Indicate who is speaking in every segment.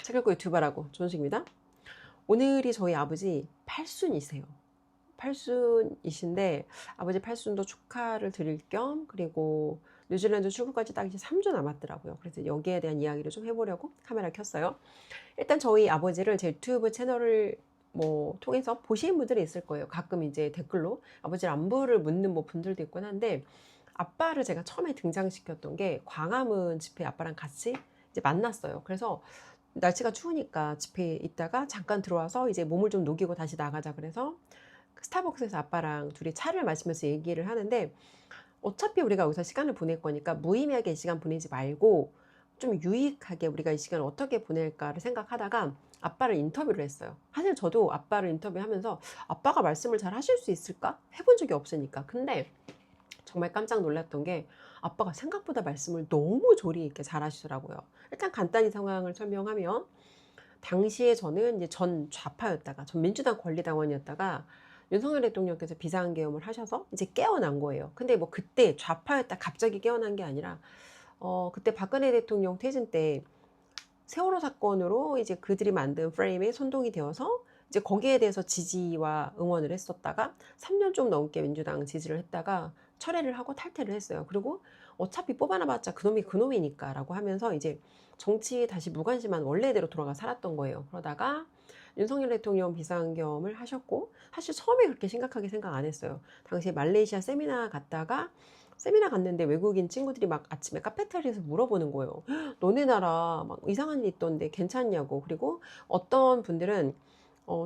Speaker 1: 책 읽고 유튜버라고 존숙입니다. 오늘이 저희 아버지 팔순이세요. 팔순이신데 아버지 팔순도 축하를 드릴 겸 그리고 뉴질랜드 출국까지 딱 이제 3주 남았더라고요. 그래서 여기에 대한 이야기를 좀 해보려고 카메라 켰어요. 일단 저희 아버지를 제 유튜브 채널을 통해서 보시는 분들이 있을 거예요. 가끔 이제 댓글로 아버지 안부를 묻는 분들도 있곤 한데, 아빠를 제가 처음에 등장시켰던 게 광화문 집회 아빠랑 같이 이제 만났어요. 그래서 날씨가 추우니까 집회에 있다가 잠깐 들어와서 이제 몸을 좀 녹이고 다시 나가자 그래서 스타벅스에서 아빠랑 둘이 차를 마시면서 얘기를 하는데, 어차피 우리가 여기서 시간을 보낼 거니까 무의미하게 이 시간 보내지 말고 좀 유익하게 우리가 이 시간을 어떻게 보낼까를 생각하다가 아빠를 인터뷰를 했어요. 사실 저도 아빠를 인터뷰하면서 아빠가 말씀을 잘 하실 수 있을까? 해본 적이 없으니까. 근데 정말 깜짝 놀랐던 게 아빠가 생각보다 말씀을 너무 조리 있게 잘 하시더라고요. 일단 간단히 상황을 설명하면, 당시에 저는 이제 전 좌파였다가 전 민주당 권리당원이었다가 윤석열 대통령께서 비상계엄을 하셔서 이제 깨어난 거예요. 근데 그때 좌파였다 갑자기 깨어난 게 아니라 그때 박근혜 대통령 퇴진 때 세월호 사건으로 이제 그들이 만든 프레임에 선동이 되어서 이제 거기에 대해서 지지와 응원을 했었다가 3년 좀 넘게 민주당 지지를 했다가 철회를 하고 탈퇴를 했어요. 그리고 어차피 뽑아놔봤자 그놈이 그놈이니까 라고 하면서 이제 정치에 다시 무관심한 원래대로 돌아가 살았던 거예요. 그러다가 윤석열 대통령 비상겸을 하셨고, 사실 처음에 그렇게 심각하게 생각 안 했어요. 당시에 말레이시아 세미나 갔다가 세미나 갔는데 외국인 친구들이 막 아침에 카페테리아에서 물어보는 거예요. 너네 나라 막 이상한 일 있던데 괜찮냐고. 그리고 어떤 분들은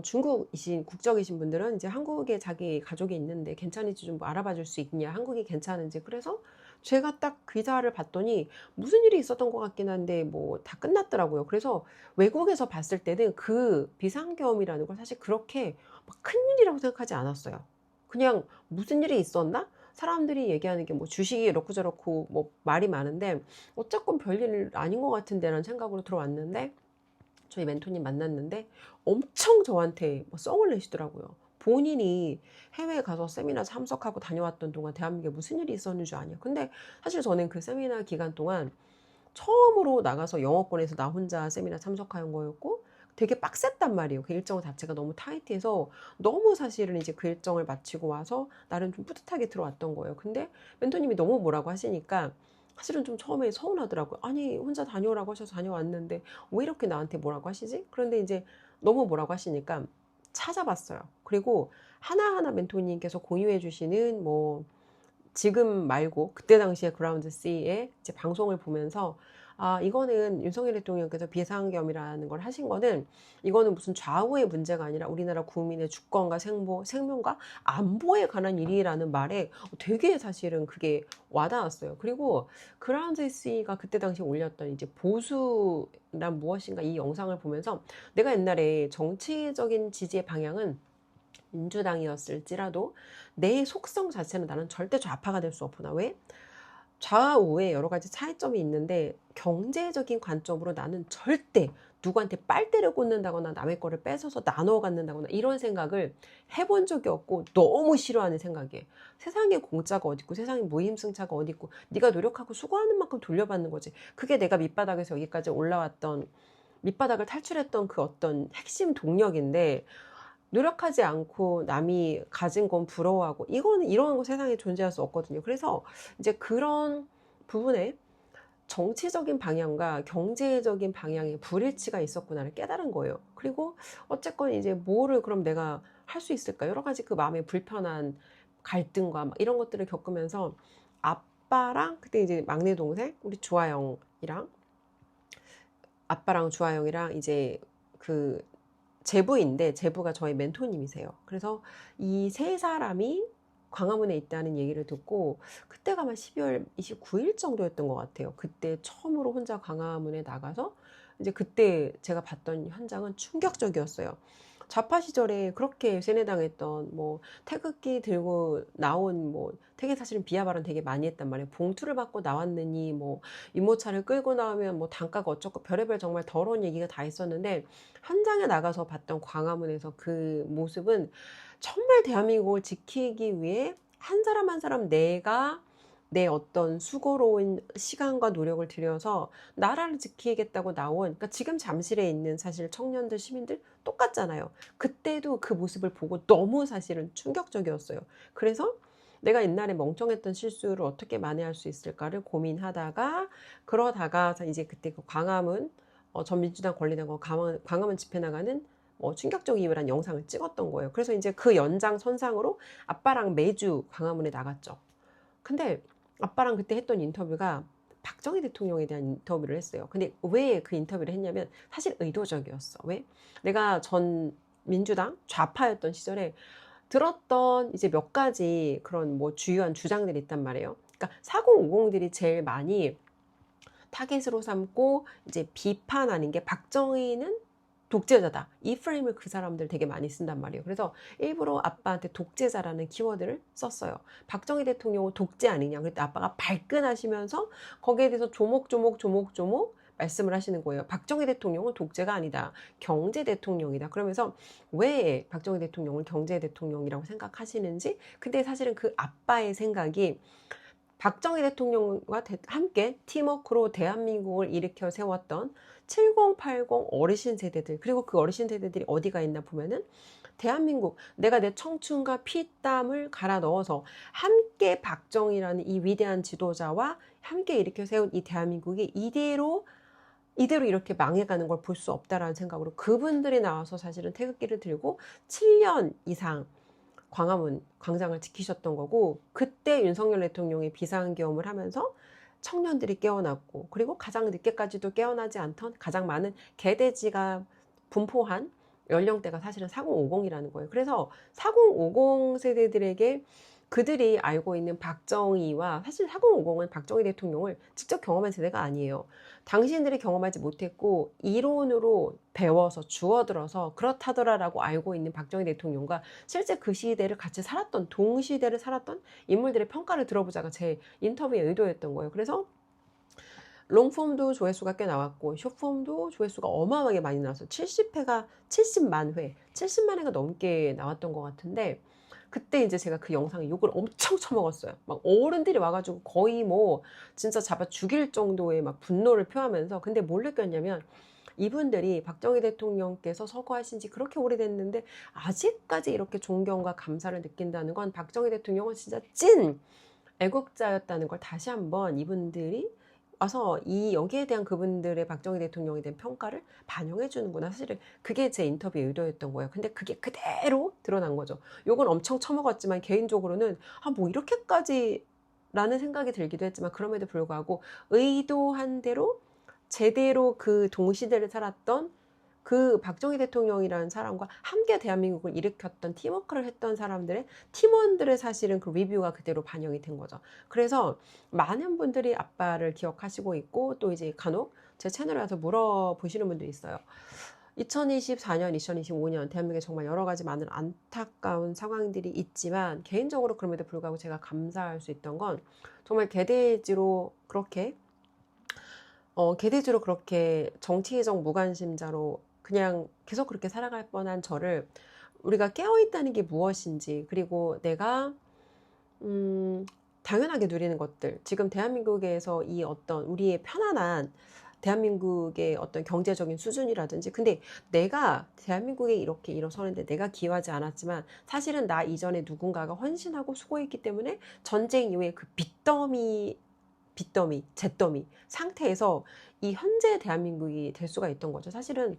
Speaker 1: 중국이신 국적이신 분들은 이제 한국에 자기 가족이 있는데 괜찮은지 좀 알아봐 줄 수 있냐, 한국이 괜찮은지. 그래서 제가 딱 기사를 봤더니 무슨 일이 있었던 것 같긴 한데 다 끝났더라고요. 그래서 외국에서 봤을 때는 그 비상계엄이라는 걸 사실 그렇게 막 큰일이라고 생각하지 않았어요. 그냥 무슨 일이 있었나? 사람들이 얘기하는 게 주식이 이렇고 저렇고 말이 많은데 어쨌건 별일 아닌 것 같은데라는 생각으로 들어왔는데, 저희 멘토님 만났는데 엄청 저한테 썽을 내시더라고요. 본인이 해외에 가서 세미나 참석하고 다녀왔던 동안 대한민국에 무슨 일이 있었는 줄 아냐. 근데 사실 저는 그 세미나 기간 동안 처음으로 나가서 영어권에서 나 혼자 세미나 참석한 거였고 되게 빡셌단 말이에요. 그 일정 자체가 너무 타이트해서 너무 사실은 이제 그 일정을 마치고 와서 나름 좀 뿌듯하게 들어왔던 거예요. 근데 멘토님이 너무 뭐라고 하시니까 사실은 좀 처음에 서운하더라고요. 아니 혼자 다녀오라고 하셔서 다녀왔는데 왜 이렇게 나한테 뭐라고 하시지? 그런데 이제 너무 뭐라고 하시니까 찾아봤어요. 그리고 하나하나 멘토님께서 공유해 주시는 지금 말고 그때 당시에 그라운드 C의 이제 방송을 보면서, 아, 이거는 윤석열 대통령께서 비상겸이라는 걸 하신 거는 이거는 무슨 좌우의 문제가 아니라 우리나라 국민의 주권과 생명과 안보에 관한 일이라는 말에 되게 사실은 그게 와닿았어요. 그리고 그라운드 C가 그때 당시에 올렸던 이제 보수란 무엇인가 이 영상을 보면서 내가 옛날에 정치적인 지지의 방향은 민주당이었을지라도 내 속성 자체는 나는 절대 좌파가 될 수 없구나. 왜? 좌우에 여러 가지 차이점이 있는데 경제적인 관점으로 나는 절대 누구한테 빨대를 꽂는다거나 남의 거를 뺏어서 나눠 갖는다거나 이런 생각을 해본 적이 없고 너무 싫어하는 생각이에요. 세상에 공짜가 어디 있고 세상에 무임승차가 어디 있고 네가 노력하고 수고하는 만큼 돌려받는 거지. 그게 내가 밑바닥에서 여기까지 올라왔던, 밑바닥을 탈출했던 그 어떤 핵심 동력인데, 노력하지 않고 남이 가진 건 부러워하고 이거는 이런 거 세상에 존재할 수 없거든요. 그래서 이제 그런 부분에 정치적인 방향과 경제적인 방향의 불일치가 있었구나를 깨달은 거예요. 그리고 어쨌건 이제 뭐를 그럼 내가 할 수 있을까? 여러 가지 그 마음의 불편한 갈등과 막 이런 것들을 겪으면서 아빠랑 그때 이제 막내 동생 우리 주아영이랑 아빠랑 주아영이랑 이제 그 제부인데 제부가 저희 멘토님이세요. 그래서 이 세 사람이 광화문에 있다는 얘기를 듣고 그때가 아마 12월 29일 정도였던 것 같아요. 그때 처음으로 혼자 광화문에 나가서 이제 그때 제가 봤던 현장은 충격적이었어요. 좌파 시절에 그렇게 세뇌당했던 태극기 들고 나온 되게 사실은 비하 발언 되게 많이 했단 말이에요. 봉투를 받고 나왔느니 유모차를 끌고 나오면 단가가 어쩌고 별의별 정말 더러운 얘기가 다 있었는데, 현장에 나가서 봤던 광화문에서 그 모습은 정말 대한민국을 지키기 위해 한 사람 한 사람 내가 내 어떤 수고로운 시간과 노력을 들여서 나라를 지키겠다고 나온, 그러니까 지금 잠실에 있는 사실 청년들, 시민들 똑같잖아요. 그때도 그 모습을 보고 너무 사실은 충격적이었어요. 그래서 내가 옛날에 멍청했던 실수를 어떻게 만회할 수 있을까를 고민하다가, 그러다가 이제 그때 그 광화문 전 민주당 권리당과 광화문 집회 나가는 충격적 이유란 영상을 찍었던 거예요. 그래서 이제 그 연장선상으로 아빠랑 매주 광화문에 나갔죠. 근데 아빠랑 그때 했던 인터뷰가 박정희 대통령에 대한 인터뷰를 했어요. 근데 왜 그 인터뷰를 했냐면 사실 의도적이었어. 왜? 내가 전 민주당 좌파였던 시절에 들었던 이제 몇 가지 그런 뭐 주요한 주장들이 있단 말이에요. 그러니까 4050들이 제일 많이 타겟으로 삼고 이제 비판하는 게 박정희는 독재자다. 이 프레임을 그 사람들 되게 많이 쓴단 말이에요. 그래서 일부러 아빠한테 독재자라는 키워드를 썼어요. 박정희 대통령은 독재 아니냐. 그때 아빠가 발끈하시면서 거기에 대해서 조목조목 말씀을 하시는 거예요. 박정희 대통령은 독재가 아니다. 경제 대통령이다. 그러면서 왜 박정희 대통령을 경제 대통령이라고 생각하시는지. 근데 사실은 그 아빠의 생각이 박정희 대통령과 함께 팀워크로 대한민국을 일으켜 세웠던 70, 80 어르신 세대들, 그리고 그 어르신 세대들이 어디가 있나 보면은 대한민국, 내가 내 청춘과 피땀을 갈아 넣어서 함께 박정희라는 이 위대한 지도자와 함께 일으켜 세운 이 대한민국이 이대로 이렇게 망해가는 걸 볼 수 없다라는 생각으로 그분들이 나와서 사실은 태극기를 들고 7년 이상 광화문 광장을 지키셨던 거고, 그때 윤석열 대통령이 비상계엄을 하면서 청년들이 깨어났고, 그리고 가장 늦게까지도 깨어나지 않던 가장 많은 개돼지가 분포한 연령대가 사실은 4050이라는 거예요. 그래서 4050 세대들에게 그들이 알고 있는 박정희와, 사실 4050은 박정희 대통령을 직접 경험한 세대가 아니에요. 당신들이 경험하지 못했고 이론으로 배워서 주워들어서 그렇다더라라고 알고 있는 박정희 대통령과 실제 그 시대를 같이 살았던, 동시대를 살았던 인물들의 평가를 들어보자가 제 인터뷰의 의도였던 거예요. 그래서 롱폼도 조회수가 꽤 나왔고 숏폼도 조회수가 어마어마하게 많이 나왔어요. 70회가 70만 회, 70만 회가 넘게 나왔던 것 같은데, 그때 이제 제가 그 영상에 욕을 엄청 처먹었어요. 막 어른들이 와가지고 거의 뭐 진짜 잡아 죽일 정도의 막 분노를 표하면서, 근데 뭘 느꼈냐면 이분들이 박정희 대통령께서 서거하신 지 그렇게 오래됐는데 아직까지 이렇게 존경과 감사를 느낀다는 건 박정희 대통령은 진짜 찐 애국자였다는 걸 다시 한번 이분들이 와서 여기에 대한 그분들의 박정희 대통령에 대한 평가를 반영해 주는구나. 사실은 그게 제 인터뷰의 의도였던 거예요. 근데 그게 그대로 드러난 거죠. 요건 엄청 처먹었지만 개인적으로는 뭐 이렇게까지 라는 생각이 들기도 했지만, 그럼에도 불구하고 의도한 대로 제대로 그 동시대를 살았던 그 박정희 대통령이라는 사람과 함께 대한민국을 일으켰던, 팀워크를 했던 사람들의 팀원들의 사실은 그 리뷰가 그대로 반영이 된 거죠. 그래서 많은 분들이 아빠를 기억하시고 있고, 또 이제 간혹 제 채널에 와서 물어보시는 분들이 있어요. 2024년, 2025년 대한민국에 정말 여러 가지 많은 안타까운 상황들이 있지만, 개인적으로 그럼에도 불구하고 제가 감사할 수 있던 건 정말 개돼지로 그렇게 정치적 무관심자로 그냥 계속 그렇게 살아갈 뻔한 저를, 우리가 깨어있다는 게 무엇인지, 그리고 내가 당연하게 누리는 것들, 지금 대한민국에서 이 어떤 우리의 편안한 대한민국의 어떤 경제적인 수준이라든지, 근데 내가 대한민국에 이렇게 일어서는데 내가 기여하지 않았지만 사실은 나 이전에 누군가가 헌신하고 수고했기 때문에 전쟁 이후에 그 잿더미 상태에서 이 현재 대한민국이 될 수가 있던 거죠. 사실은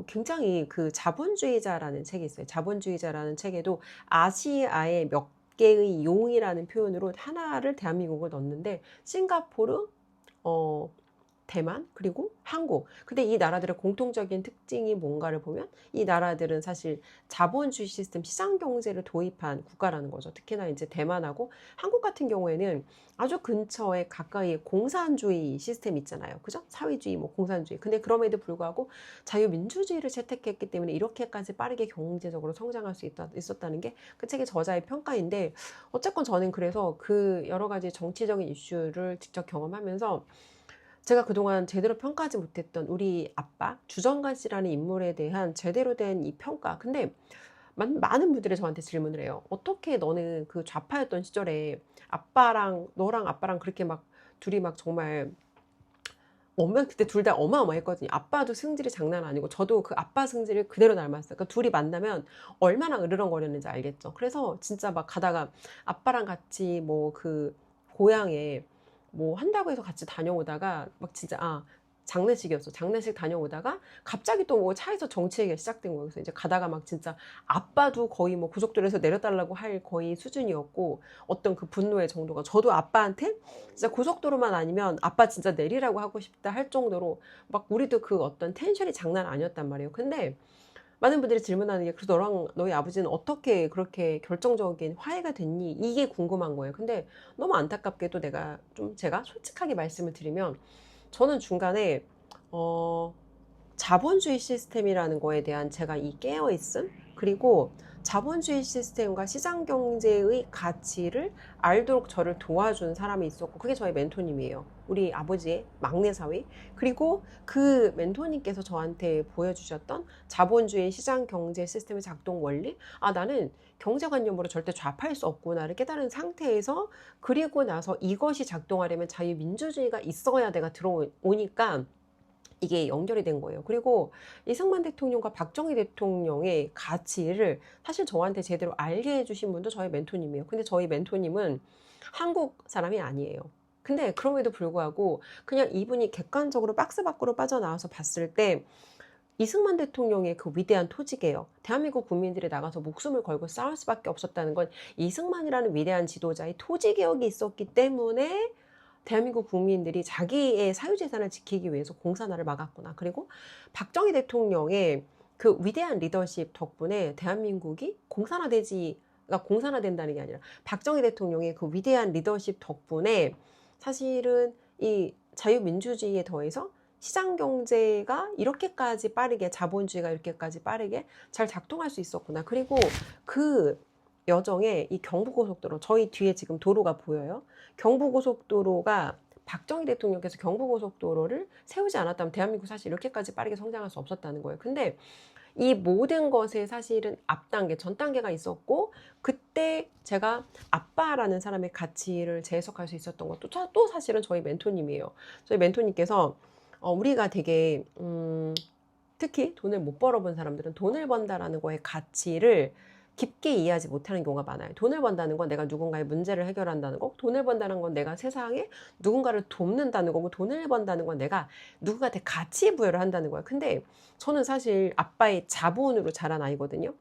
Speaker 1: 굉장히 그 자본주의자라는 책이 있어요. 자본주의자라는 책에도 아시아의 몇 개의 용이라는 표현으로 하나를 대한민국을 넣는데, 싱가포르, 대만, 그리고 한국. 근데 이 나라들의 공통적인 특징이 뭔가를 보면 이 나라들은 사실 자본주의 시스템, 시장 경제를 도입한 국가라는 거죠. 특히나 이제 대만하고 한국 같은 경우에는 아주 근처에 가까이 공산주의 시스템 있잖아요. 그죠? 사회주의, 뭐 공산주의. 근데 그럼에도 불구하고 자유민주주의를 채택했기 때문에 이렇게까지 빠르게 경제적으로 성장할 수 있었다는 게 그 책의 저자의 평가인데, 어쨌건 저는 그래서 그 여러 가지 정치적인 이슈를 직접 경험하면서 제가 그동안 제대로 평가하지 못했던 우리 아빠 주정관 씨라는 인물에 대한 제대로 된 이 평가, 근데 많은 분들이 저한테 질문을 해요. 어떻게 너는 그 좌파였던 시절에 아빠랑 너랑 아빠랑 그렇게 막 둘이 막 정말 그때 둘 다 어마어마했거든요. 아빠도 승질이 장난 아니고 저도 그 아빠 승질을 그대로 닮았어요. 그러니까 둘이 만나면 얼마나 으르렁거렸는지 알겠죠. 그래서 진짜 막 가다가 아빠랑 같이 뭐 그 고향에 뭐 한다고 해서 같이 다녀오다가 막 진짜 장례식이었어. 장례식 다녀오다가 갑자기 또 뭐 차에서 정치 얘기가 시작된 거예요. 그래서 이제 가다가 막 진짜 아빠도 거의 뭐 고속도로에서 내려달라고 할 거의 수준이었고 어떤 그 분노의 정도가 저도 아빠한테 진짜 고속도로만 아니면 아빠 진짜 내리라고 하고 싶다 할 정도로 막 우리도 그 어떤 텐션이 장난 아니었단 말이에요. 근데 많은 분들이 질문하는 게 그래서 너랑 너희 아버지는 어떻게 그렇게 결정적인 화해가 됐니? 이게 궁금한 거예요. 근데 너무 안타깝게도 제가 솔직하게 말씀을 드리면 저는 중간에 자본주의 시스템이라는 거에 대한 제가 이 깨어있음 그리고 자본주의 시스템과 시장 경제의 가치를 알도록 저를 도와준 사람이 있었고 그게 저의 멘토님이에요. 우리 아버지의 막내 사위. 그리고 그 멘토님께서 저한테 보여주셨던 자본주의 시장 경제 시스템의 작동 원리. 나는 경제관념으로 절대 좌파일 수 없구나를 깨달은 상태에서 그리고 나서 이것이 작동하려면 자유민주주의가 있어야 내가 들어오니까 이게 연결이 된 거예요. 그리고 이승만 대통령과 박정희 대통령의 가치를 사실 저한테 제대로 알게 해주신 분도 저희 멘토님이에요. 근데 저희 멘토님은 한국 사람이 아니에요. 근데 그럼에도 불구하고 그냥 이분이 객관적으로 박스 밖으로 빠져나와서 봤을 때 이승만 대통령의 그 위대한 토지개혁, 대한민국 국민들이 나가서 목숨을 걸고 싸울 수밖에 없었다는 건 이승만이라는 위대한 지도자의 토지개혁이 있었기 때문에 대한민국 국민들이 자기의 사유재산을 지키기 위해서 공산화를 막았구나. 그리고 박정희 대통령의 그 위대한 리더십 덕분에 대한민국이 공산화된다는 게 아니라 박정희 대통령의 그 위대한 리더십 덕분에 사실은 이 자유민주주의에 더해서 시장 경제가 이렇게까지 빠르게 자본주의가 이렇게까지 빠르게 잘 작동할 수 있었구나. 그리고 그 여정에 이 경부고속도로 저희 뒤에 지금 도로가 보여요. 경부고속도로가 박정희 대통령께서 경부고속도로를 세우지 않았다면 대한민국 사실 이렇게까지 빠르게 성장할 수 없었다는 거예요. 근데 이 모든 것에 사실은 앞단계, 전단계가 있었고 그때 제가 아빠라는 사람의 가치를 재해석할 수 있었던 것도 또 사실은 저희 멘토님이에요. 저희 멘토님께서 우리가 되게 특히 돈을 못 벌어본 사람들은 돈을 번다라는 거의 가치를 깊게 이해하지 못하는 경우가 많아요. 돈을 번다는 건 내가 누군가의 문제를 해결한다는 거고 돈을 번다는 건 내가 세상에 누군가를 돕는다는 거고 돈을 번다는 건 내가 누군가한테 가치 부여를 한다는 거예요. 근데 저는 사실 아빠의 자본으로 자란 아이거든요.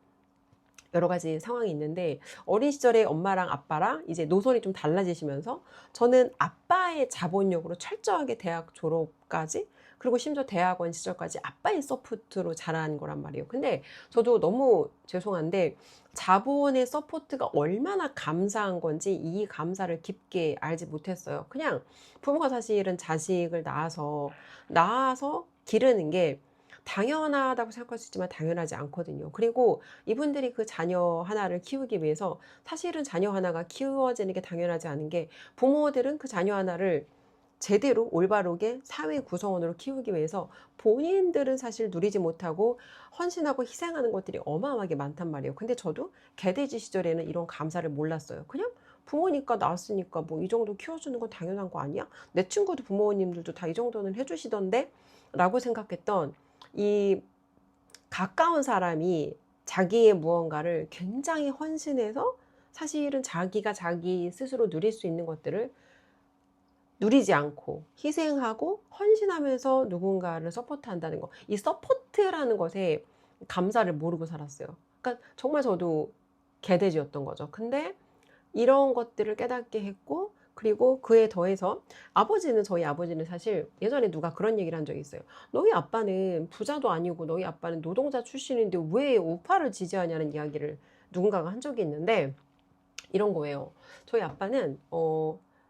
Speaker 1: 여러 가지 상황이 있는데 어린 시절에 엄마랑 아빠랑 이제 노선이 좀 달라지시면서 저는 아빠의 자본력으로 철저하게 대학 졸업까지 그리고 심지어 대학원 시절까지 아빠의 서포트로 자란 거란 말이에요. 근데 저도 너무 죄송한데 자본의 서포트가 얼마나 감사한 건지 이 감사를 깊게 알지 못했어요. 그냥 부모가 사실은 자식을 낳아서 기르는 게 당연하다고 생각할 수 있지만 당연하지 않거든요. 그리고 이분들이 그 자녀 하나를 키우기 위해서 사실은 자녀 하나가 키워지는 게 당연하지 않은 게 부모들은 그 자녀 하나를 제대로 올바르게 사회 구성원으로 키우기 위해서 본인들은 사실 누리지 못하고 헌신하고 희생하는 것들이 어마어마하게 많단 말이에요. 근데 저도 개돼지 시절에는 이런 감사를 몰랐어요. 그냥 부모니까 낳았으니까 뭐 이 정도 키워주는 건 당연한 거 아니야? 내 친구도 부모님들도 다 이 정도는 해주시던데? 라고 생각했던 이 가까운 사람이 자기의 무언가를 굉장히 헌신해서 사실은 자기가 자기 스스로 누릴 수 있는 것들을 누리지 않고 희생하고 헌신하면서 누군가를 서포트한다는 거. 이 서포트라는 것에 감사를 모르고 살았어요. 그러니까 정말 저도 개돼지였던 거죠. 근데 이런 것들을 깨닫게 했고 그리고 그에 더해서 저희 아버지는 사실 예전에 누가 그런 얘기를 한 적이 있어요. 너희 아빠는 부자도 아니고 너희 아빠는 노동자 출신인데 왜 우파를 지지하냐는 이야기를 누군가가 한 적이 있는데 이런 거예요. 저희 아빠는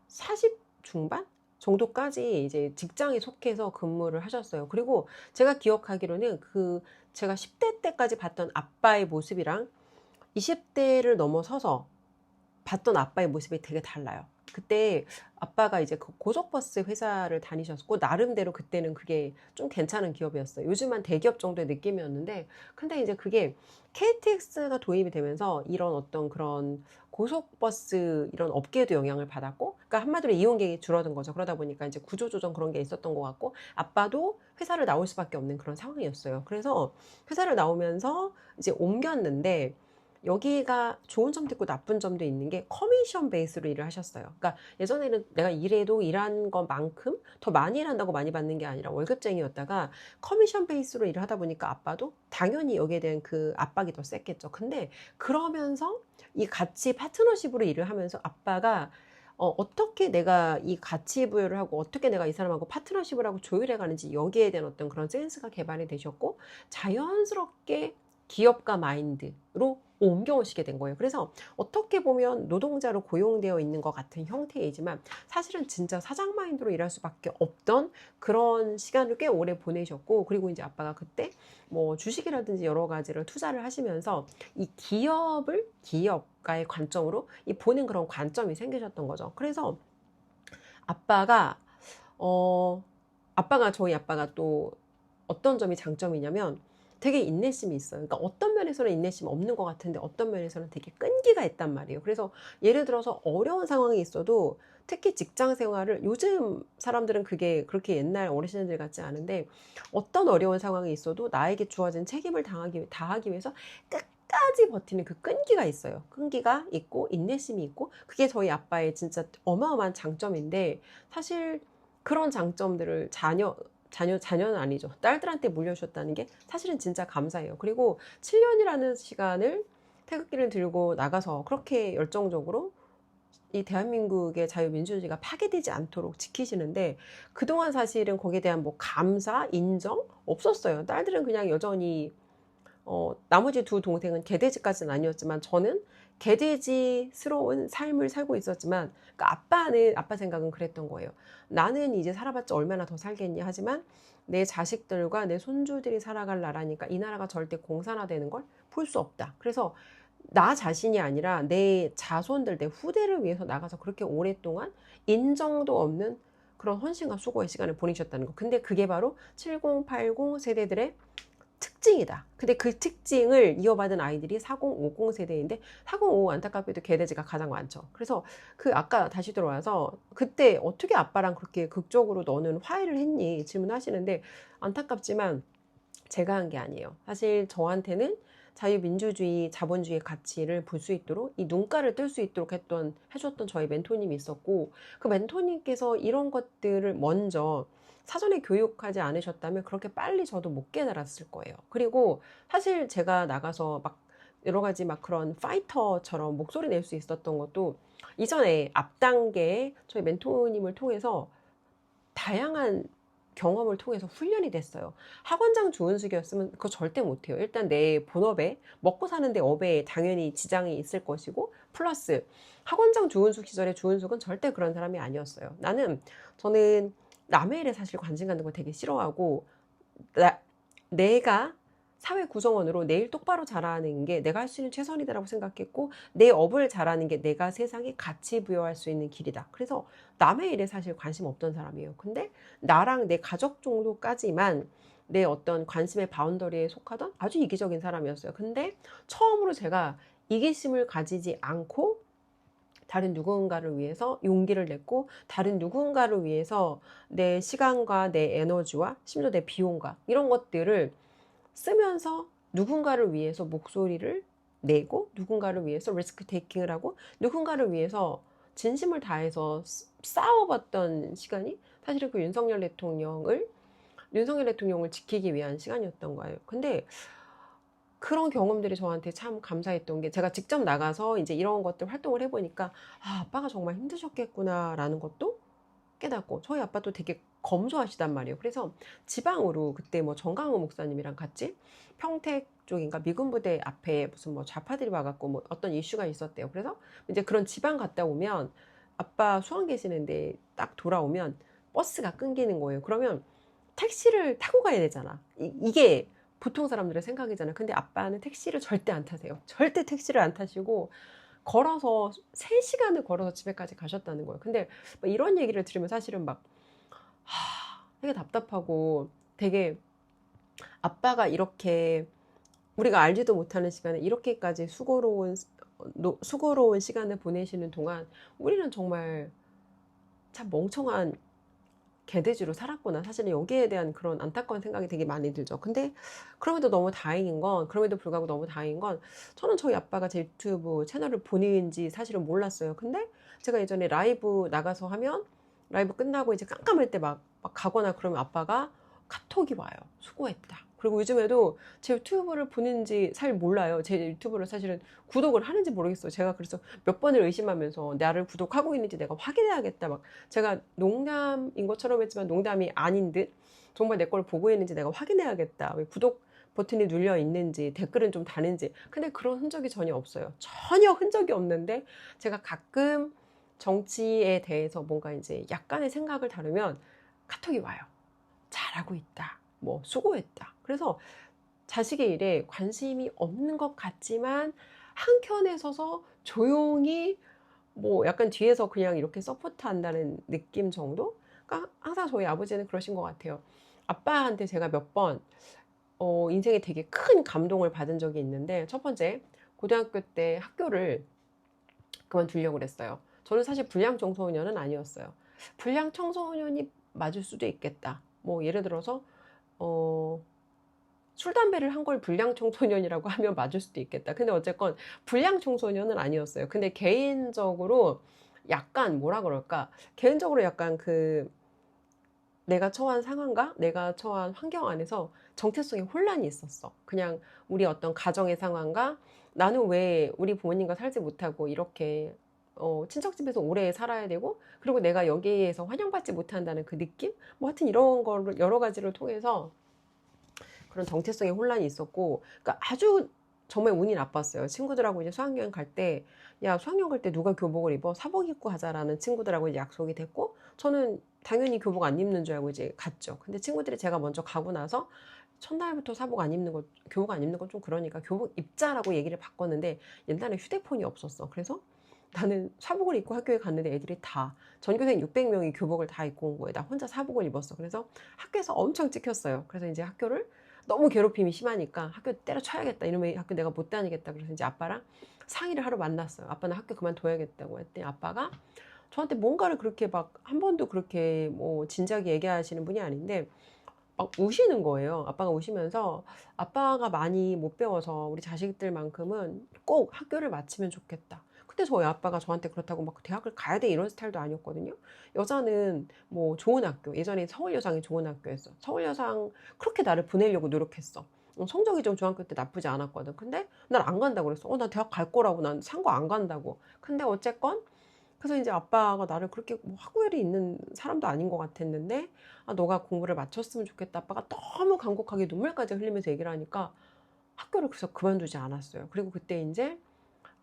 Speaker 1: 40 중반 정도까지 이제 직장에 속해서 근무를 하셨어요. 그리고 제가 기억하기로는 제가 10대 때까지 봤던 아빠의 모습이랑 20대를 넘어서서 봤던 아빠의 모습이 되게 달라요. 그때 아빠가 이제 그 고속버스 회사를 다니셨고 나름대로 그때는 그게 좀 괜찮은 기업이었어요. 요즘은 대기업 정도의 느낌이었는데 근데 이제 그게 KTX가 도입이 되면서 이런 어떤 그런 고속버스 이런 업계에도 영향을 받았고 그러니까 한마디로 이용객이 줄어든 거죠. 그러다 보니까 이제 구조조정 그런 게 있었던 것 같고 아빠도 회사를 나올 수밖에 없는 그런 상황이었어요. 그래서 회사를 나오면서 이제 옮겼는데 여기가 좋은 점도 있고 나쁜 점도 있는 게 커미션 베이스로 일을 하셨어요. 그러니까 예전에는 내가 일해도 일한 것만큼 더 많이 일한다고 많이 받는 게 아니라 월급쟁이였다가 커미션 베이스로 일을 하다 보니까 아빠도 당연히 여기에 대한 그 압박이 더 셌겠죠. 근데 그러면서 이 같이 파트너십으로 일을 하면서 아빠가 어떻게 내가 이 가치 부여를 하고 어떻게 내가 이 사람하고 파트너십을 하고 조율해 가는지 여기에 대한 어떤 그런 센스가 개발이 되셨고 자연스럽게 기업가 마인드로 옮겨오시게 된 거예요. 그래서 어떻게 보면 노동자로 고용되어 있는 것 같은 형태이지만 사실은 진짜 사장 마인드로 일할 수밖에 없던 그런 시간을 꽤 오래 보내셨고 그리고 이제 아빠가 그때 뭐 주식이라든지 여러 가지를 투자를 하시면서 이 기업가의 관점으로 이 보는 그런 관점이 생기셨던 거죠. 그래서 아빠가 저희 아빠가 또 어떤 점이 장점이냐면 되게 인내심이 있어요. 그러니까 어떤 면에서는 인내심 없는 것 같은데 어떤 면에서는 되게 끈기가 있단 말이에요. 그래서 예를 들어서 어려운 상황이 있어도 특히 직장 생활을 요즘 사람들은 그게 그렇게 옛날 어르신들 같지 않은데 어떤 어려운 상황이 있어도 나에게 주어진 책임을 다하기 위해서 끝까지 버티는 그 끈기가 있어요. 끈기가 있고 인내심이 있고 그게 저희 아빠의 진짜 어마어마한 장점인데 사실 그런 장점들을 자녀는 아니죠. 딸들한테 물려주셨다는 게 사실은 진짜 감사해요. 그리고 7년이라는 시간을 태극기를 들고 나가서 그렇게 열정적으로 이 대한민국의 자유민주주의가 파괴되지 않도록 지키시는데 그동안 사실은 거기에 대한 뭐 감사, 인정 없었어요. 딸들은 그냥 여전히 나머지 두 동생은 개돼지까지는 아니었지만 저는 개돼지스러운 삶을 살고 있었지만 그러니까 아빠 생각은 그랬던 거예요. 나는 이제 살아봤자 얼마나 더 살겠니 하지만 내 자식들과 내 손주들이 살아갈 나라니까 이 나라가 절대 공산화되는 걸 볼 수 없다. 그래서 나 자신이 아니라 내 자손들, 내 후대를 위해서 나가서 그렇게 오랫동안 인정도 없는 그런 헌신과 수고의 시간을 보내셨다는 거. 근데 그게 바로 70, 80 세대들의 특징이다. 근데 그 특징을 이어받은 아이들이 40, 50 세대인데 40, 50 안타깝게도 개돼지가 가장 많죠. 그래서 그 아까 다시 들어와서 그때 어떻게 아빠랑 그렇게 극적으로 너는 화해를 했니? 질문하시는데 안타깝지만 제가 한 게 아니에요. 사실 저한테는 자유민주주의, 자본주의의 가치를 볼 수 있도록 이 눈가를 뜰 수 있도록 해줬던 저희 멘토님이 있었고 그 멘토님께서 이런 것들을 먼저 사전에 교육하지 않으셨다면 그렇게 빨리 저도 못 깨달았을 거예요. 그리고 사실 제가 나가서 막 여러 가지 막 그런 파이터처럼 목소리 낼 수 있었던 것도 이전에 앞 단계에 저희 멘토님을 통해서 다양한 경험을 통해서 훈련이 됐어요. 학원장 주은숙이었으면 그거 절대 못해요. 일단 내 본업에 먹고 사는데 업에 당연히 지장이 있을 것이고 플러스 학원장 주은숙 시절에 주은숙은 절대 그런 사람이 아니었어요. 저는 남의 일에 사실 관심 갖는 거 되게 싫어하고 내가 사회 구성원으로 내 일 똑바로 잘하는 게 내가 할 수 있는 최선이다라고 생각했고 내 업을 잘하는 게 내가 세상에 가치 부여할 수 있는 길이다. 그래서 남의 일에 사실 관심 없던 사람이에요. 근데 나랑 내 가족 정도까지만 내 어떤 관심의 바운더리에 속하던 아주 이기적인 사람이었어요. 근데 처음으로 제가 이기심을 가지지 않고 다른 누군가를 위해서 용기를 냈고 다른 누군가를 위해서 내 시간과 내 에너지와 심지어 내 비용과 이런 것들을 쓰면서 누군가를 위해서 목소리를 내고 누군가를 위해서 리스크 테이킹을 하고 누군가를 위해서 진심을 다해서 싸워봤던 시간이 사실은 그 윤석열 대통령을 지키기 위한 시간이었던 거예요. 근데 그런 경험들이 저한테 참 감사했던 게 제가 직접 나가서 이제 이런 것들 활동을 해보니까 아빠가 정말 힘드셨겠구나라는 것도 깨닫고 저희 아빠도 되게 검소하시단 말이에요. 그래서 지방으로 그때 뭐 정강호 목사님이랑 같이 평택 쪽인가 미군 부대 앞에 무슨 뭐 좌파들이 와갖고 뭐 어떤 이슈가 있었대요. 그래서 이제 그런 지방 갔다 오면 아빠 수원 계시는데 딱 돌아오면 버스가 끊기는 거예요. 그러면 택시를 타고 가야 되잖아. 이게 보통 사람들의 생각이잖아. 근데 아빠는 택시를 절대 안 타세요. 절대 택시를 안 타시고 걸어서 3시간을 걸어서 집에까지 가셨다는 거예요. 근데 막 이런 얘기를 들으면 사실은 막 되게 답답하고 되게 아빠가 이렇게 우리가 알지도 못하는 시간에 이렇게까지 수고로운 시간을 보내시는 동안 우리는 정말 참 멍청한 개돼지로 살았구나. 사실은 여기에 대한 그런 안타까운 생각이 되게 많이 들죠. 근데 그럼에도 불구하고 너무 다행인 건 저는 저희 아빠가 제 유튜브 채널을 보는지 사실은 몰랐어요. 근데 제가 예전에 라이브 나가서 하면 라이브 끝나고 이제 깜깜할 때 막 가거나 그러면 아빠가 카톡이 와요. 수고했다. 그리고 요즘에도 제 유튜브를 보는지 잘 몰라요. 제 유튜브를 사실은 구독을 하는지 모르겠어요. 제가 그래서 몇 번을 의심하면서 나를 구독하고 있는지 내가 확인해야겠다. 막 제가 농담인 것처럼 했지만 농담이 아닌 듯 정말 내 걸 보고 있는지 내가 확인해야겠다. 왜 구독 버튼이 눌려 있는지 댓글은 좀 다는지. 근데 그런 흔적이 전혀 없어요. 전혀 흔적이 없는데 제가 가끔 정치에 대해서 뭔가 이제 약간의 생각을 다루면 카톡이 와요. 잘하고 있다. 뭐 수고했다. 그래서 자식의 일에 관심이 없는 것 같지만 한켠에 서서 조용히 뭐 약간 뒤에서 그냥 이렇게 서포트한다는 느낌 정도? 그러니까 항상 저희 아버지는 그러신 것 같아요. 아빠한테 제가 몇 번 인생에 되게 큰 감동을 받은 적이 있는데 첫 번째 고등학교 때 학교를 그만두려고 그랬어요. 저는 사실 불량 청소년은 아니었어요. 불량 청소년이 맞을 수도 있겠다. 뭐 예를 들어서 어, 술, 담배를 한 걸 불량 청소년이라고 하면 맞을 수도 있겠다. 근데 어쨌건 불량 청소년은 아니었어요. 근데 개인적으로 약간 뭐라 그럴까? 개인적으로 약간 그 내가 처한 상황과 내가 처한 환경 안에서 정체성의 혼란이 있었어. 그냥 우리 어떤 가정의 상황과 나는 왜 우리 부모님과 살지 못하고 이렇게 친척집에서 오래 살아야 되고 그리고 내가 여기에서 환영받지 못한다는 그 느낌? 뭐 하여튼 이런 거를 여러 가지를 통해서 그런 정체성의 혼란이 있었고, 그러니까 아주 정말 운이 나빴어요. 친구들하고 이제 수학여행 갈 때, 야, 수학여행 갈 때 누가 교복을 입어? 사복 입고 가자라는 친구들하고 이제 약속이 됐고, 저는 당연히 교복 안 입는 줄 알고 이제 갔죠. 근데 친구들이 제가 먼저 가고 나서 첫날부터 교복 안 입는 건 좀 그러니까 교복 입자라고 얘기를 바꿨는데 옛날에 휴대폰이 없었어. 그래서 나는 사복을 입고 학교에 갔는데 애들이 다 전교생 600명이 교복을 다 입고 온 거예요. 나 혼자 사복을 입었어. 그래서 학교에서 엄청 찍혔어요. 그래서 이제 학교를 너무 괴롭힘이 심하니까 학교 때려쳐야겠다. 이러면 학교 내가 못 다니겠다. 그래서 이제 아빠랑 상의를 하러 만났어요. 아빠는 학교 그만둬야겠다고 했더니 아빠가 저한테 뭔가를 그렇게 막 한 번도 그렇게 뭐 진지하게 얘기하시는 분이 아닌데 막 우시는 거예요. 아빠가 우시면서 아빠가 많이 못 배워서 우리 자식들만큼은 꼭 학교를 마치면 좋겠다. 근데 저희 아빠가 저한테 그렇다고 막 대학을 가야 돼 이런 스타일도 아니었거든요. 여자는 뭐 좋은 학교, 예전에 서울여상이 좋은 학교였어. 서울여상 그렇게 나를 보내려고 노력했어. 성적이 좀 중학교 때 나쁘지 않았거든. 근데 난 안 간다고 그랬어. 나 대학 갈 거라고 난 산 거 안 간다고. 근데 어쨌건 그래서 이제 아빠가 나를 그렇게 뭐 학우열이 있는 사람도 아닌 것 같았는데 아, 너가 공부를 마쳤으면 좋겠다. 아빠가 너무 간곡하게 눈물까지 흘리면서 얘기를 하니까 학교를 그래서 그만두지 않았어요. 그리고 그때 이제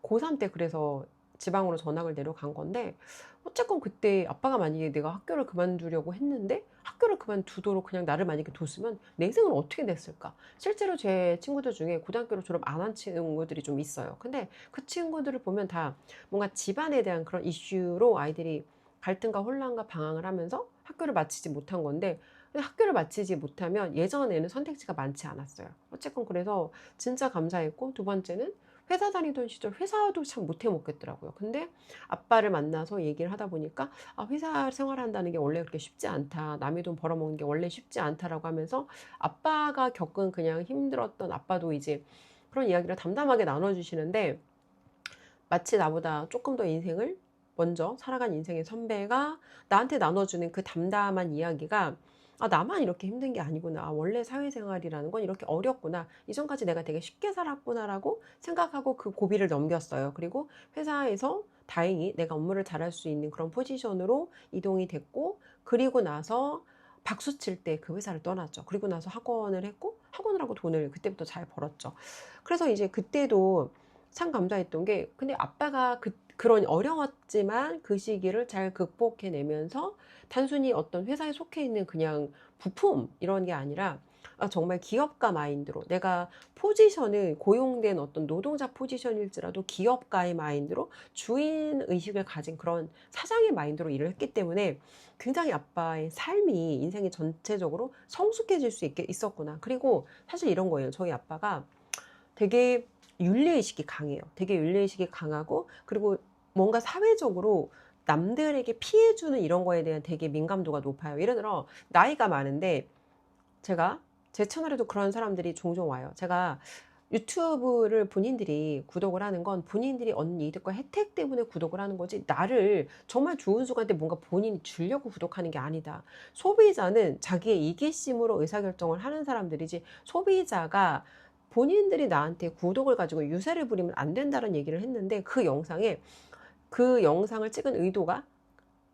Speaker 1: 고3 때 그래서 지방으로 전학을 내려간 건데 어쨌건 그때 아빠가 만약에 내가 학교를 그만두려고 했는데 학교를 그만두도록 그냥 나를 만약에 뒀으면 내 인생은 어떻게 됐을까? 실제로 제 친구들 중에 고등학교를 졸업 안 한 친구들이 좀 있어요. 근데 그 친구들을 보면 다 뭔가 집안에 대한 그런 이슈로 아이들이 갈등과 혼란과 방황을 하면서 학교를 마치지 못한 건데 학교를 마치지 못하면 예전에는 선택지가 많지 않았어요. 어쨌건 그래서 진짜 감사했고 두 번째는 회사 다니던 시절 회사도 참 못해 먹겠더라고요. 근데 아빠를 만나서 얘기를 하다 보니까 아, 회사 생활한다는 게 원래 그렇게 쉽지 않다. 남의 돈 벌어먹는 게 원래 쉽지 않다라고 하면서 아빠가 겪은 그냥 힘들었던 아빠도 이제 그런 이야기를 담담하게 나눠주시는데 마치 나보다 조금 더 인생을 먼저 살아간 인생의 선배가 나한테 나눠주는 그 담담한 이야기가 아, 나만 이렇게 힘든 게 아니구나. 아, 원래 사회생활이라는 건 이렇게 어렵구나. 이전까지 내가 되게 쉽게 살았구나라고 생각하고 그 고비를 넘겼어요. 그리고 회사에서 다행히 내가 업무를 잘할 수 있는 그런 포지션으로 이동이 됐고, 그리고 나서 박수 칠 때 그 회사를 떠났죠. 그리고 나서 학원을 했고, 학원을 하고 돈을 그때부터 잘 벌었죠. 그래서 이제 그때도 참 감사했던 게 근데 아빠가 그런 어려웠지만 그 시기를 잘 극복해내면서 단순히 어떤 회사에 속해 있는 그냥 부품 이런 게 아니라 정말 기업가 마인드로 내가 포지션을 고용된 어떤 노동자 포지션일지라도 기업가의 마인드로 주인 의식을 가진 그런 사장의 마인드로 일을 했기 때문에 굉장히 아빠의 삶이 인생이 전체적으로 성숙해질 수 있었구나. 그리고 사실 이런 거예요. 저희 아빠가 되게 윤리의식이 강해요. 되게 윤리의식이 강하고 그리고 뭔가 사회적으로 남들에게 피해주는 이런 거에 대한 되게 민감도가 높아요. 예를 들어 나이가 많은데 제가 제 채널에도 그런 사람들이 종종 와요. 제가 유튜브를 본인들이 구독을 하는 건 본인들이 얻는 이득과 혜택 때문에 구독을 하는 거지 나를 정말 좋은 순간에 뭔가 본인이 주려고 구독하는 게 아니다. 소비자는 자기의 이기심으로 의사결정을 하는 사람들이지 소비자가 본인들이 나한테 구독을 가지고 유세를 부리면 안 된다는 얘기를 했는데 그 영상을 찍은 의도가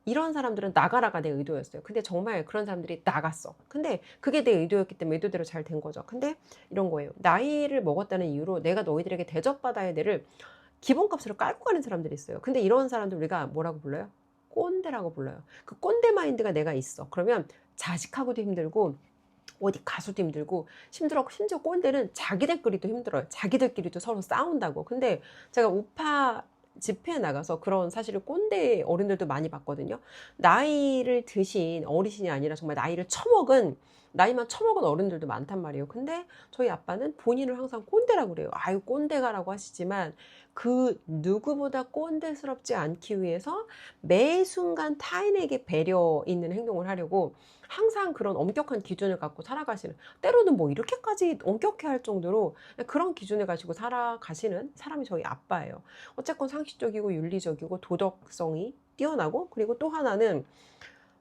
Speaker 1: 이런 사람들은 나가라가 내 의도였어요. 근데 정말 그런 사람들이 나갔어. 근데 그게 내 의도였기 때문에 의도대로 잘 된 거죠. 근데 이런 거예요. 나이를 먹었다는 이유로 내가 너희들에게 대접받아야 될을 기본값으로 깔고 가는 사람들이 있어요. 근데 이런 사람들 우리가 뭐라고 불러요? 꼰대라고 불러요. 그 꼰대 마인드가 내가 있어. 그러면 자식하고도 힘들고 어디 가서도 힘들고 심지어 꼰대는 자기들끼리도 힘들어요. 자기들끼리도 서로 싸운다고. 근데 제가 우파 집회에 나가서 그런 사실을 꼰대 어른들도 많이 봤거든요. 나이를 드신 어르신이 아니라 정말 나이만 처먹은 어른들도 많단 말이에요. 근데 저희 아빠는 본인을 항상 꼰대라고 그래요. 아유 꼰대가라고 하시지만 그 누구보다 꼰대스럽지 않기 위해서 매 순간 타인에게 배려 있는 행동을 하려고 항상 그런 엄격한 기준을 갖고 살아가시는, 때로는 뭐 이렇게까지 엄격해 할 정도로 그런 기준을 가지고 살아가시는 사람이 저희 아빠예요. 어쨌건 상식적이고 윤리적이고 도덕성이 뛰어나고, 그리고 또 하나는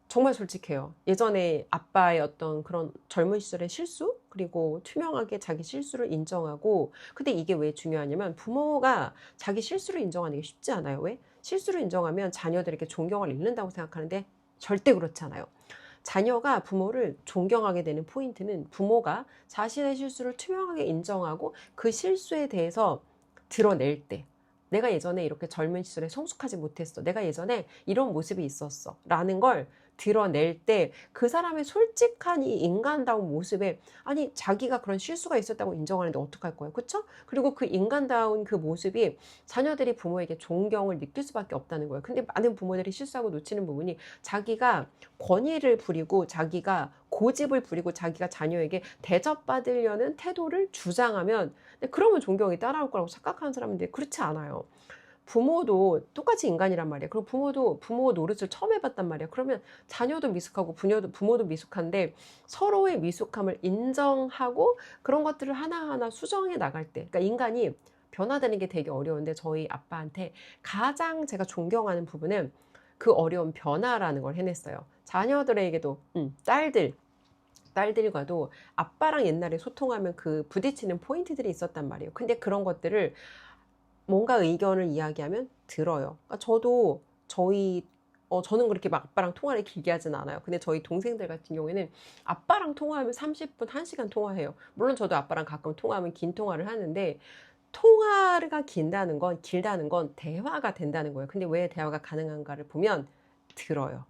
Speaker 1: 정말 솔직해요. 예전에 아빠의 어떤 그런 젊은 시절의 실수, 그리고 투명하게 자기 실수를 인정하고, 근데 이게 왜 중요하냐면 부모가 자기 실수를 인정하는 게 쉽지 않아요. 왜? 실수를 인정하면 자녀들에게 존경을 잃는다고 생각하는데 절대 그렇지 않아요. 자녀가 부모를 존경하게 되는 포인트는 부모가 자신의 실수를 투명하게 인정하고 그 실수에 대해서 드러낼 때, 내가 예전에 이렇게 젊은 시절에 성숙하지 못했어, 내가 예전에 이런 모습이 있었어 라는 걸 드러낼 때 그 사람의 솔직한 이 인간다운 모습에, 아니 자기가 그런 실수가 있었다고 인정하는데 어떡할 거예요, 그쵸? 그리고 그 인간다운 그 모습이 자녀들이 부모에게 존경을 느낄 수밖에 없다는 거예요. 근데 많은 부모들이 실수하고 놓치는 부분이, 자기가 권위를 부리고 자기가 고집을 부리고 자기가 자녀에게 대접받으려는 태도를 주장하면, 그러면 존경이 따라올 거라고 착각하는 사람인데 그렇지 않아요. 부모도 똑같이 인간이란 말이에요. 그리고 부모도 부모 노릇을 처음 해봤단 말이에요. 그러면 자녀도 미숙하고 부모도 미숙한데 서로의 미숙함을 인정하고 그런 것들을 하나하나 수정해 나갈 때, 그러니까 인간이 변화되는 게 되게 어려운데 저희 아빠한테 가장 제가 존경하는 부분은 그 어려운 변화라는 걸 해냈어요. 자녀들에게도 딸들과도 아빠랑 옛날에 소통하면 그 부딪히는 포인트들이 있었단 말이에요. 근데 그런 것들을 뭔가 의견을 이야기하면 들어요. 그러니까 저는 그렇게 막 아빠랑 통화를 길게 하진 않아요. 근데 저희 동생들 같은 경우에는 아빠랑 통화하면 30분, 1시간 통화해요. 물론 저도 아빠랑 가끔 통화하면 긴 통화를 하는데, 통화가 길다는 건 대화가 된다는 거예요. 근데 왜 대화가 가능한가를 보면 들어요.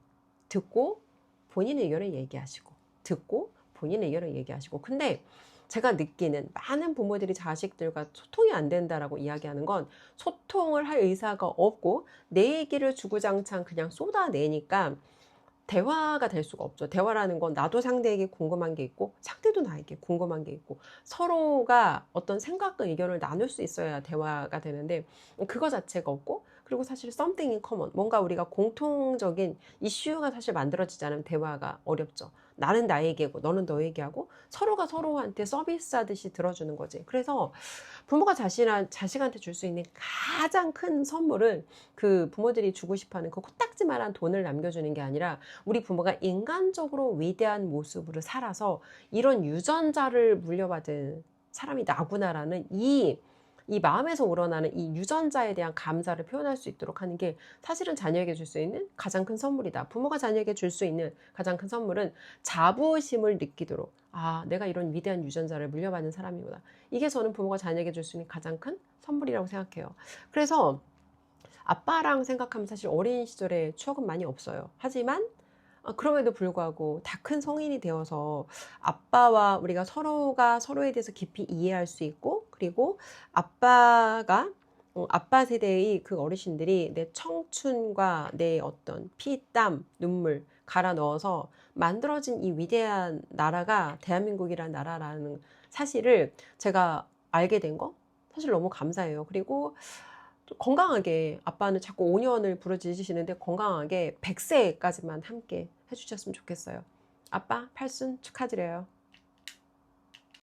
Speaker 1: 듣고 본인 의견을 얘기하시고, 듣고 본인 의견을 얘기하시고. 근데 제가 느끼는 많은 부모들이 자식들과 소통이 안 된다라고 이야기하는 건, 소통을 할 의사가 없고 내 얘기를 주구장창 그냥 쏟아내니까 대화가 될 수가 없죠. 대화라는 건 나도 상대에게 궁금한 게 있고 상대도 나에게 궁금한 게 있고 서로가 어떤 생각과 의견을 나눌 수 있어야 대화가 되는데 그거 자체가 없고, 그리고 사실 something in common, 뭔가 우리가 공통적인 이슈가 사실 만들어지지 않으면 대화가 어렵죠. 나는 나에게고 너는 너에게 하고 서로가 서로한테 서비스하듯이 들어주는 거지. 그래서 부모가 자식한테 줄 수 있는 가장 큰 선물은 그 부모들이 주고 싶어하는 그 코딱지만한 돈을 남겨주는 게 아니라, 우리 부모가 인간적으로 위대한 모습으로 살아서 이런 유전자를 물려받은 사람이 나구나라는 이 마음에서 우러나는 이 유전자에 대한 감사를 표현할 수 있도록 하는 게 사실은 자녀에게 줄 수 있는 가장 큰 선물이다. 부모가 자녀에게 줄 수 있는 가장 큰 선물은 자부심을 느끼도록, 아, 내가 이런 위대한 유전자를 물려받는 사람이구나. 이게 저는 부모가 자녀에게 줄 수 있는 가장 큰 선물이라고 생각해요. 그래서 아빠랑 생각하면 사실 어린 시절의 추억은 많이 없어요. 하지만 그럼에도 불구하고 다 큰 성인이 되어서 아빠와 우리가 서로가 서로에 대해서 깊이 이해할 수 있고, 그리고 아빠가 아빠 세대의 그 어르신들이 내 청춘과 내 어떤 피, 땀, 눈물 갈아 넣어서 만들어진 이 위대한 나라가 대한민국이라는 나라라는 사실을 제가 알게 된 거 사실 너무 감사해요. 그리고 좀 건강하게, 아빠는 자꾸 5년을 부르짖으시는데 건강하게 100세까지만 함께 해주셨으면 좋겠어요. 아빠 팔순 축하드려요.